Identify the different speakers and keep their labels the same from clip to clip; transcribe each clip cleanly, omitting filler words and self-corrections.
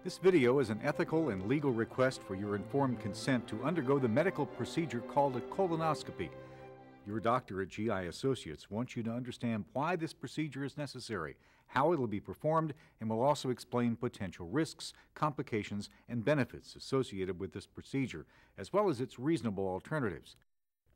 Speaker 1: This video is an ethical and legal request for your informed consent to undergo the medical procedure called a colonoscopy. Your doctor at GI Associates wants you to understand why this procedure is necessary, how it will be performed, and will also explain potential risks, complications, and benefits associated with this procedure, as well as its reasonable alternatives.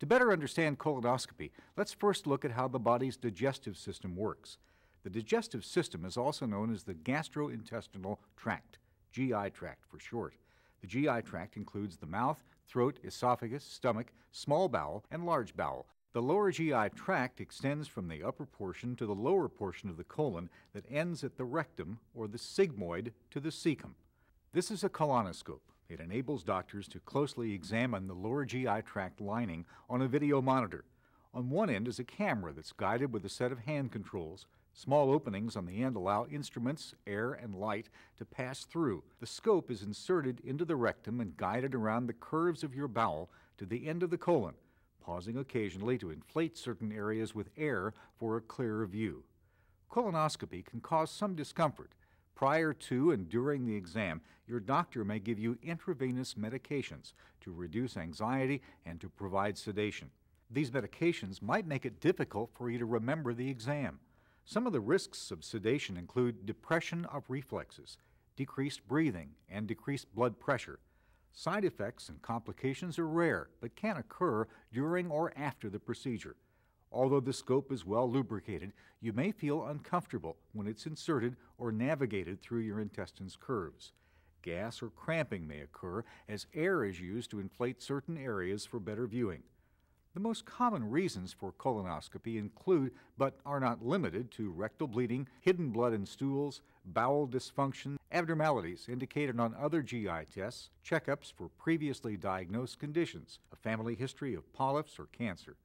Speaker 1: To better understand colonoscopy, let's first look at how the body's digestive system works. The digestive system is also known as the gastrointestinal tract, GI tract for short. The GI tract includes the mouth, throat, esophagus, stomach, small bowel, and large bowel. The lower GI tract extends from the upper portion to the lower portion of the colon that ends at the rectum or the sigmoid to the cecum. This is a colonoscope. It enables doctors to closely examine the lower GI tract lining on a video monitor. On one end is a camera that's guided with a set of hand controls. Small openings on the end allow instruments, air, and light to pass through. The scope is inserted into the rectum and guided around the curves of your bowel to the end of the colon, pausing occasionally to inflate certain areas with air for a clearer view. Colonoscopy can cause some discomfort. Prior to and during the exam, your doctor may give you intravenous medications to reduce anxiety and to provide sedation. These medications might make it difficult for you to remember the exam. Some of the risks of sedation include depression of reflexes, decreased breathing, and decreased blood pressure. Side effects and complications are rare, but can occur during or after the procedure. Although the scope is well lubricated, you may feel uncomfortable when it's inserted or navigated through your intestines' curves. Gas or cramping may occur as air is used to inflate certain areas for better viewing. The most common reasons for colonoscopy include, but are not limited to, rectal bleeding, hidden blood in stools, bowel dysfunction, abnormalities indicated on other GI tests, checkups for previously diagnosed conditions, a family history of polyps or cancer.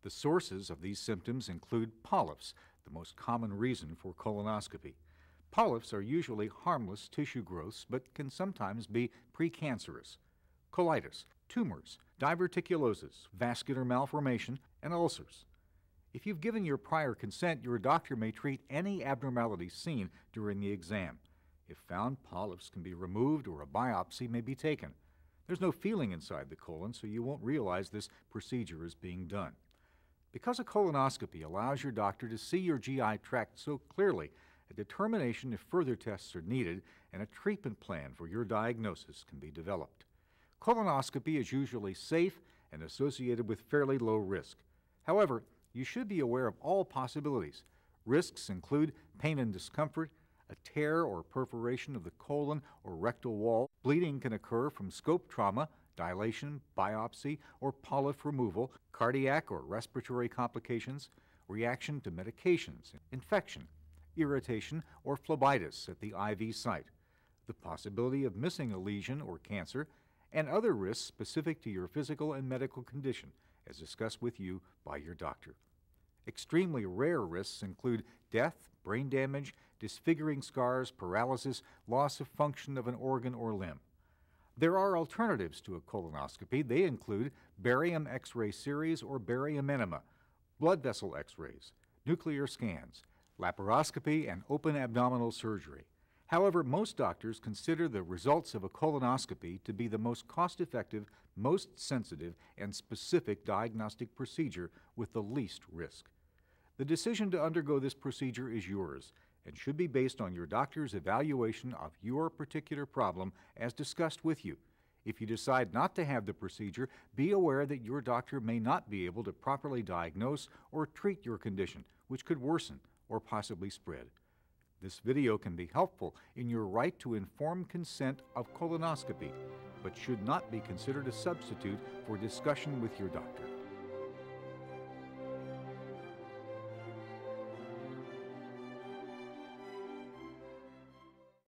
Speaker 1: The sources of these symptoms include polyps, the most common reason for colonoscopy. Polyps are usually harmless tissue growths, but can sometimes be precancerous. Colitis, tumors, diverticulosis, vascular malformation, and ulcers. If you've given your prior consent, your doctor may treat any abnormality seen during the exam. If found, polyps can be removed or a biopsy may be taken. There's no feeling inside the colon, so you won't realize this procedure is being done. Because a colonoscopy allows your doctor to see your GI tract so clearly, a determination if further tests are needed and a treatment plan for your diagnosis can be developed. Colonoscopy is usually safe and associated with fairly low risk. However, you should be aware of all possibilities. Risks include pain and discomfort, a tear or perforation of the colon or rectal wall. Bleeding can occur from scope trauma, dilation, biopsy, or polyp removal, cardiac or respiratory complications, reaction to medications, infection, irritation, or phlebitis at the IV site, the possibility of missing a lesion or cancer, and other risks specific to your physical and medical condition, as discussed with you by your doctor. Extremely rare risks include death, brain damage, disfiguring scars, paralysis, loss of function of an organ or limb. There are alternatives to a colonoscopy. They include barium X-ray series or barium enema, blood vessel X-rays, nuclear scans, laparoscopy, and open abdominal surgery. However, most doctors consider the results of a colonoscopy to be the most cost-effective, most sensitive, and specific diagnostic procedure with the least risk. The decision to undergo this procedure is yours and should be based on your doctor's evaluation of your particular problem as discussed with you. If you decide not to have the procedure, be aware that your doctor may not be able to properly diagnose or treat your condition, which could worsen or possibly spread. This video can be helpful in your right to informed consent of colonoscopy, but should not be considered a substitute for discussion with your doctor.